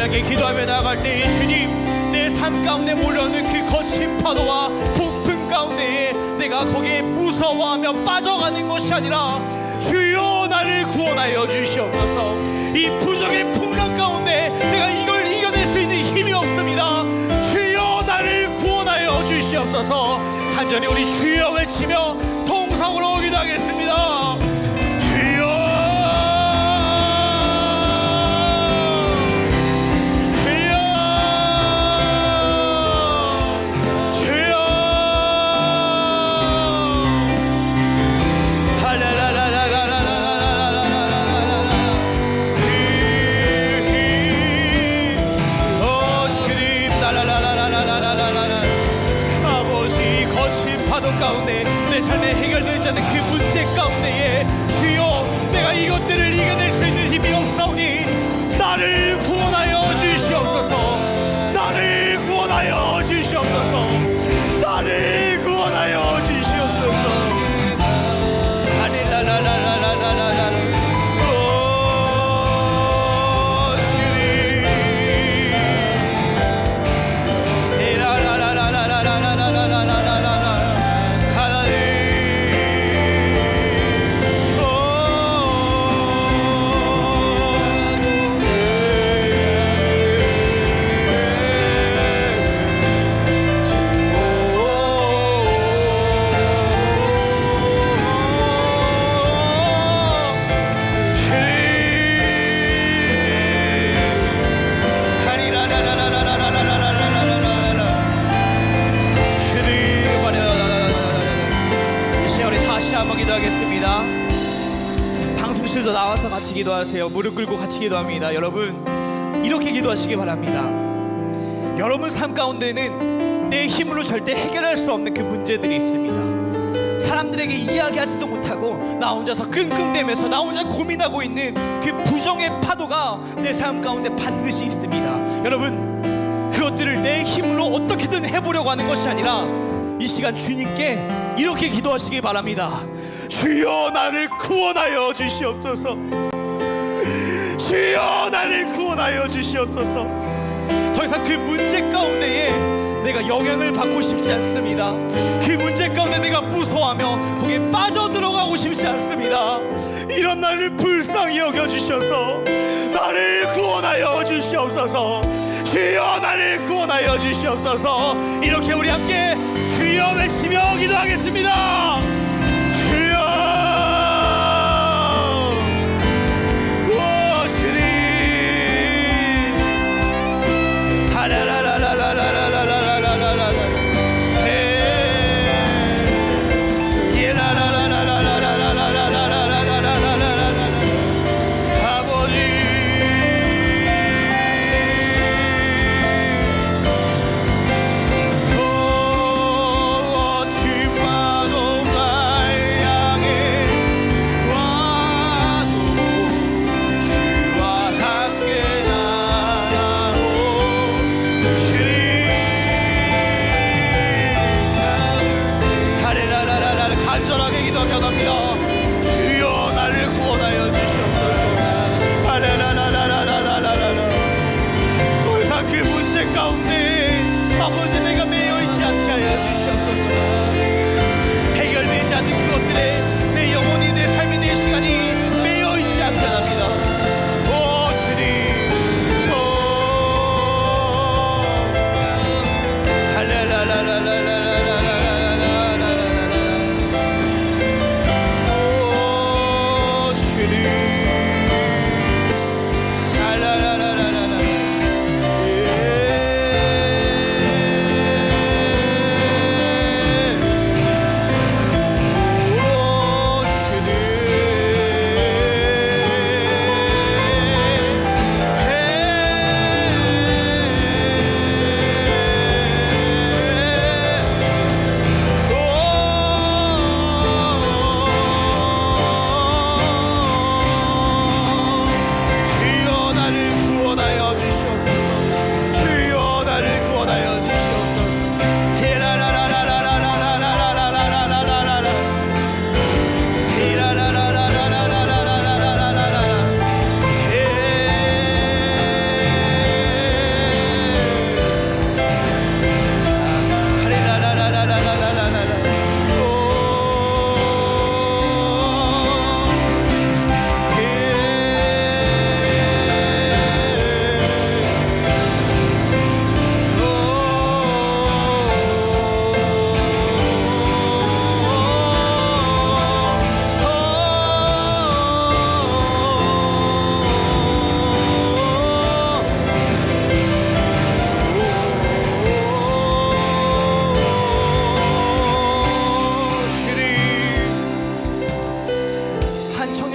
하나님께 기도하며 나아갈 때 주님, 내 삶 가운데 몰려오는 그 거친 파도와 폭풍 가운데에 내가 거기에 무서워하며 빠져가는 것이 아니라 주여 나를 구원하여 주시옵소서. 이 부정의 풍랑 가운데 내가 이걸 이겨낼 수 있는 힘이 없습니다. 주여 나를 구원하여 주시옵소서. 간절히 우리 주여 외치며 통성으로 기도하겠습니다. 주여, 가운데 내 삶에 해결되지 않는 그 문제 가운데에 주여 내가 이것들을 이겨낼 수 있는 힘이 없사오니 나를 구원하여 주시옵소서. 나를 구원하여 주시옵소서. 나를 구원하여 주시옵소서. 아릴라라라라라라라라. 기도하겠습니다. 방송실도 나와서 같이 기도하세요. 무릎 꿇고 같이 기도합니다. 여러분 이렇게 기도하시기 바랍니다. 여러분 삶 가운데는 내 힘으로 절대 해결할 수 없는 그 문제들이 있습니다. 사람들에게 이야기하지도 못하고 나 혼자서 끙끙대면서 나 혼자 고민하고 있는 그 부정의 파도가 내 삶 가운데 반드시 있습니다. 여러분 그것들을 내 힘으로 어떻게든 해보려고 하는 것이 아니라 이 시간 주님께 이렇게 기도하시기 바랍니다. 주여 나를 구원하여 주시옵소서. 주여 나를 구원하여 주시옵소서. 더 이상 그 문제 가운데에 내가 영향을 받고 싶지 않습니다. 그 문제 가운데 내가 무서워하며 거기에 빠져들어가고 싶지 않습니다. 이런 나를 불쌍히 여겨주셔서 나를 구원하여 주시옵소서. 주여 나를 구원하여 주시옵소서. 이렇게 우리 함께 주여 외치며 기도하겠습니다. 주여, 오 주님, 하라라라라라라라라라라라라, 예라라라라라라라라라라라라라라라라, 아버지. 거친 파도가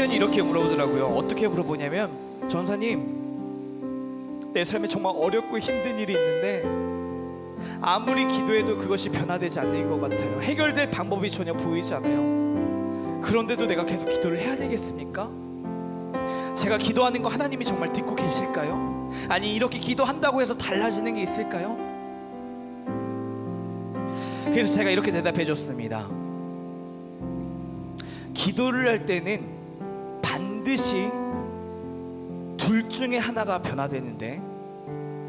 청년이 이렇게 물어보더라고요. 어떻게 물어보냐면, 전사님, 내 삶에 정말 어렵고 힘든 일이 있는데 아무리 기도해도 그것이 변화되지 않는 것 같아요. 해결될 방법이 전혀 보이지 않아요. 그런데도 내가 계속 기도를 해야 되겠습니까? 제가 기도하는 거 하나님이 정말 듣고 계실까요? 아니, 이렇게 기도한다고 해서 달라지는 게 있을까요? 그래서 제가 이렇게 대답해 줬습니다. 기도를 할 때는 반드시 둘 중에 하나가 변화되는데,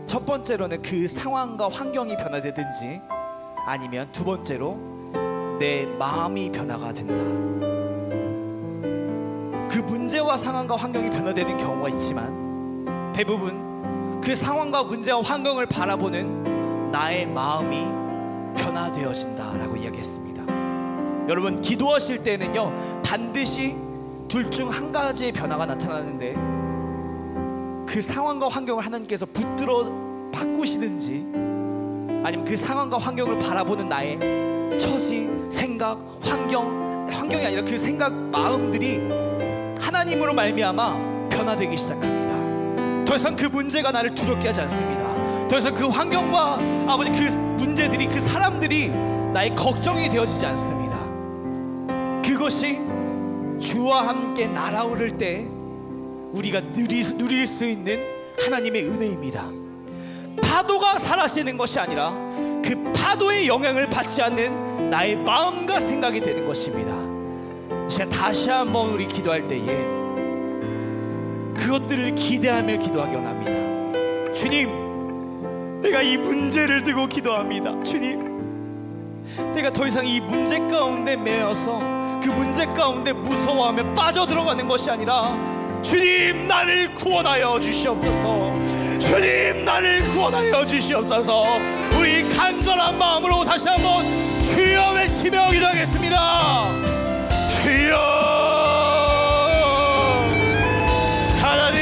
첫 번째로는 그 상황과 환경이 변화되든지, 아니면 두 번째로 내 마음이 변화가 된다. 그 문제와 상황과 환경이 변화되는 경우가 있지만, 대부분 그 상황과 문제와 환경을 바라보는 나의 마음이 변화되어진다라고 이야기했습니다. 여러분, 기도하실 때는요, 반드시 둘 중 한 가지의 변화가 나타나는데, 그 상황과 환경을 하나님께서 붙들어 바꾸시든지, 아니면 그 상황과 환경을 바라보는 나의 처지, 생각, 환경이 아니라 그 생각, 마음들이 하나님으로 말미암아 변화되기 시작합니다. 더 이상 그 문제가 나를 두렵게 하지 않습니다. 더 이상 그 환경과 아버지 그 문제들이, 그 사람들이 나의 걱정이 되어지지 않습니다. 그것이 주와 함께 날아오를 때 우리가 누릴 수 있는 하나님의 은혜입니다. 파도가 사라지는 것이 아니라 그 파도의 영향을 받지 않는 나의 마음과 생각이 되는 것입니다. 제가 다시 한번 우리 기도할 때에 그것들을 기대하며 기도하기 원합니다. 주님, 내가 이 문제를 두고 기도합니다. 주님, 내가 더 이상 이 문제 가운데 매여서 그 문제 가운데 무서워하며 빠져들어가는 것이 아니라, 주님, 나를 구원하여 주시옵소서. 주님, 나를 구원하여 주시옵소서. 우리 간절한 마음으로 다시 한번 주여 외치며 기도하겠습니다. 주여, 하나님,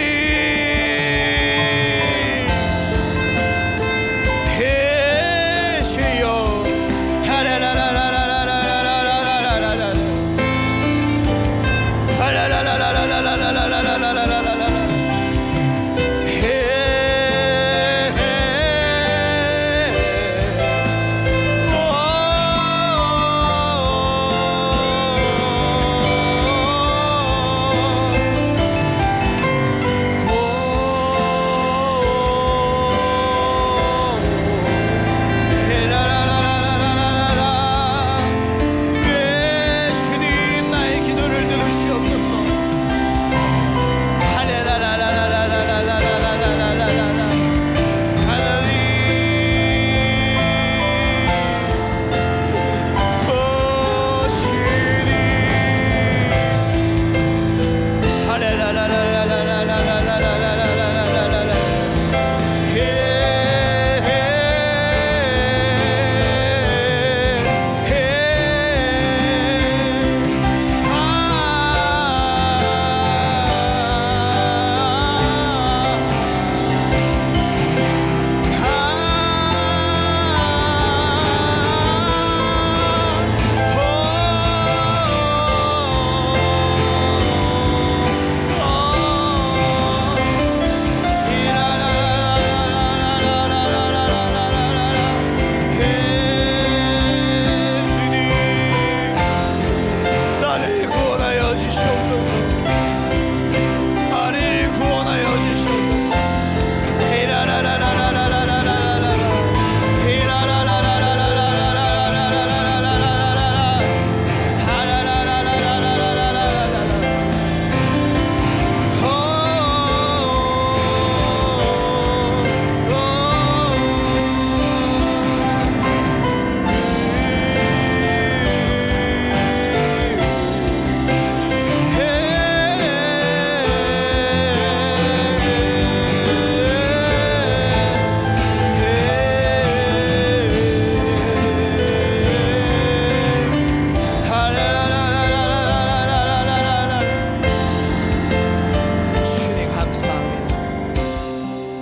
주여,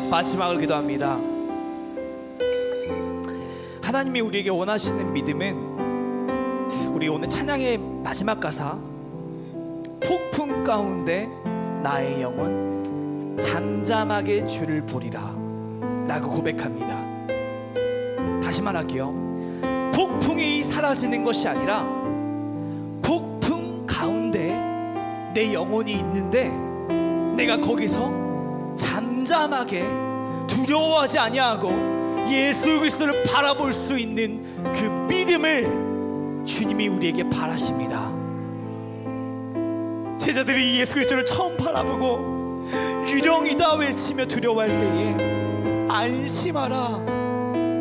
마지막으로 기도합니다. 하나님이 우리에게 원하시는 믿음은, 우리 오늘 찬양의 마지막 가사, 푹 폭풍 가운데 나의 영혼 잠잠하게 주를 보리라 라고 고백합니다. 다시 말할게요. 폭풍이 사라지는 것이 아니라 폭풍 가운데 내 영혼이 있는데 내가 거기서 잠잠하게 두려워하지 아니하고 예수 그리스도를 바라볼 수 있는 그 믿음을 주님이 우리에게 바라십니다. 제자들이 예수 그리스도를 처음 바라보고 유령이다 외치며 두려워할 때에 안심하라,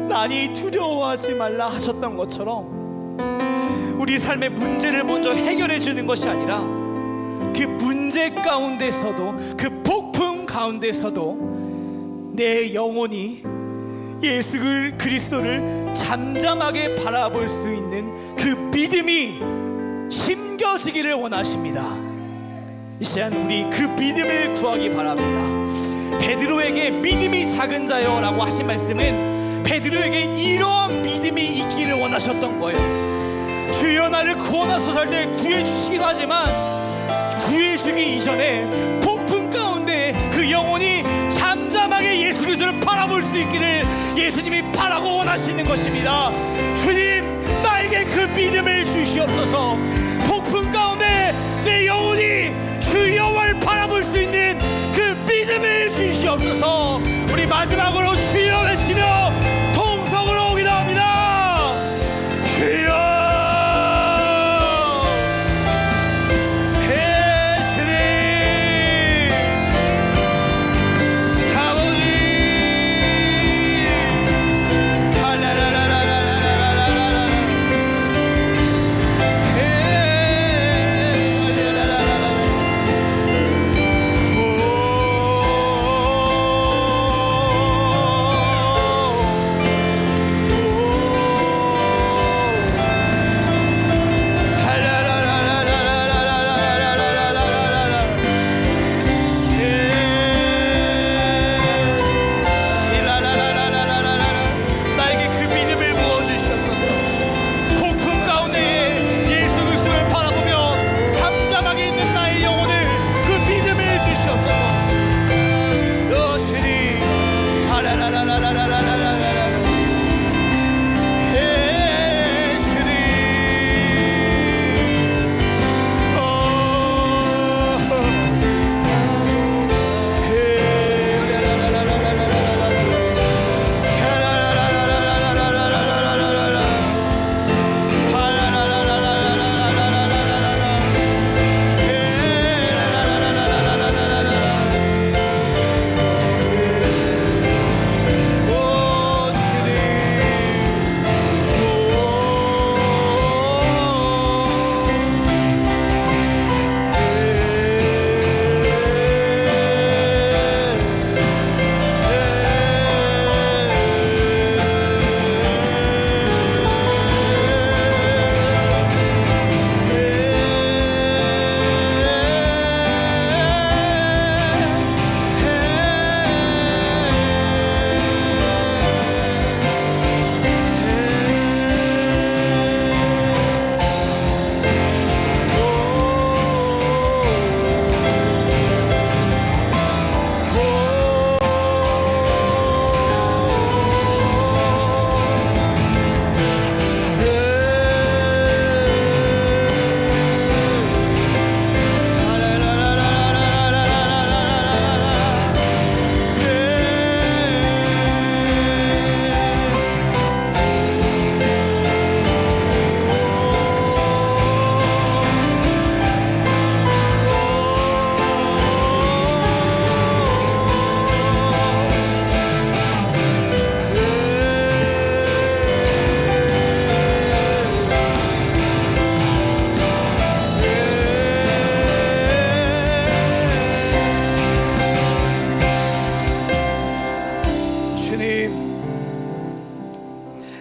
나니 두려워하지 말라 하셨던 것처럼 우리 삶의 문제를 먼저 해결해 주는 것이 아니라 그 문제 가운데서도 그 폭풍 가운데서도 내 영혼이 예수 그리스도를 잠잠하게 바라볼 수 있는 그 믿음이 심겨지기를 원하십니다. 이 시간 우리 그 믿음을 구하기 바랍니다. 베드로에게 믿음이 작은 자여 라고 하신 말씀은 베드로에게 이러한 믿음이 있기를 원하셨던 거예요. 주여 나를 구원하소서 할 때 구해주시기도 하지만 구해주기 이전에 폭풍 가운데 그 영혼이 잠잠하게 예수 그리스도를 바라볼 수 있기를 예수님이 바라고 원하시는 것입니다. 주님, 나에게 그 믿음을 주시옵소서. 폭풍 가운데 내 영혼이 주 여호와를 바라볼 수 있는 그 믿음을 주시옵소서. 우리 마지막으로 주여 외치며 통성으로 기도합니다. 주여,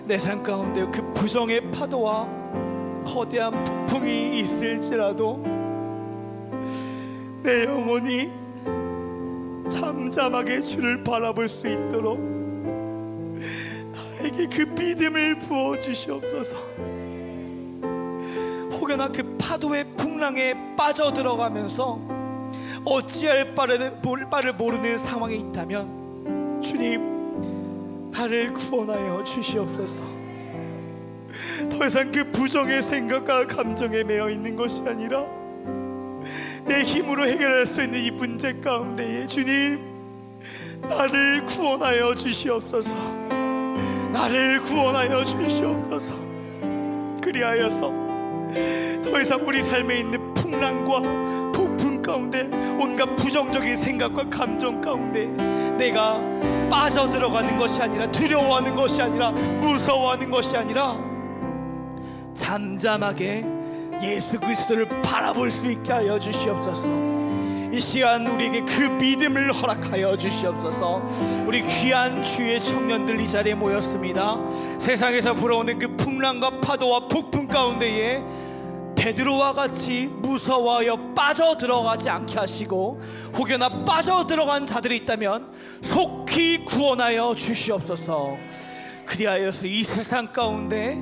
내 삶 가운데 그 부정의 파도와 거대한 폭풍이 있을지라도 내 영혼이 잠잠하게 주를 바라볼 수 있도록 나에게 그 믿음을 부어주시옵소서. 혹여나 그 파도의 풍랑에 빠져들어가면서 어찌할 바를 모르는 상황에 있다면 주님, 나를 구원하여 주시옵소서. 더 이상 그 부정의 생각과 감정에 매여 있는 것이 아니라 내 힘으로 해결할 수 있는 이 문제 가운데에 주님, 나를 구원하여 주시옵소서. 나를 구원하여 주시옵소서. 그리하여서 더 이상 우리 삶에 있는 풍랑과 폭풍 가운데 온갖 부정적인 생각과 감정 가운데 내가 빠져들어가는 것이 아니라, 두려워하는 것이 아니라, 무서워하는 것이 아니라 잠잠하게 예수 그리스도를 바라볼 수 있게 하여 주시옵소서. 이 시간 우리에게 그 믿음을 허락하여 주시옵소서. 우리 귀한 주의 청년들 이 자리에 모였습니다. 세상에서 불어오는 그 풍랑과 파도와 폭풍 가운데에 베드로와 같이 무서워하여 빠져들어가지 않게 하시고, 혹여나 빠져들어간 자들이 있다면 속히 구원하여 주시옵소서. 그리하여서 이 세상 가운데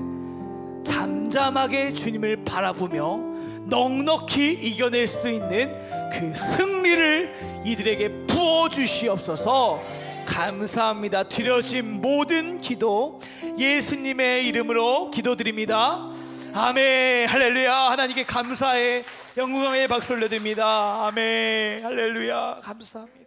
잠잠하게 주님을 바라보며 넉넉히 이겨낼 수 있는 그 승리를 이들에게 부어주시옵소서. 감사합니다. 드려진 모든 기도 예수님의 이름으로 기도드립니다. 아멘. 할렐루야. 하나님께 감사의 영광의 박수 올려드립니다. 아멘. 할렐루야. 감사합니다.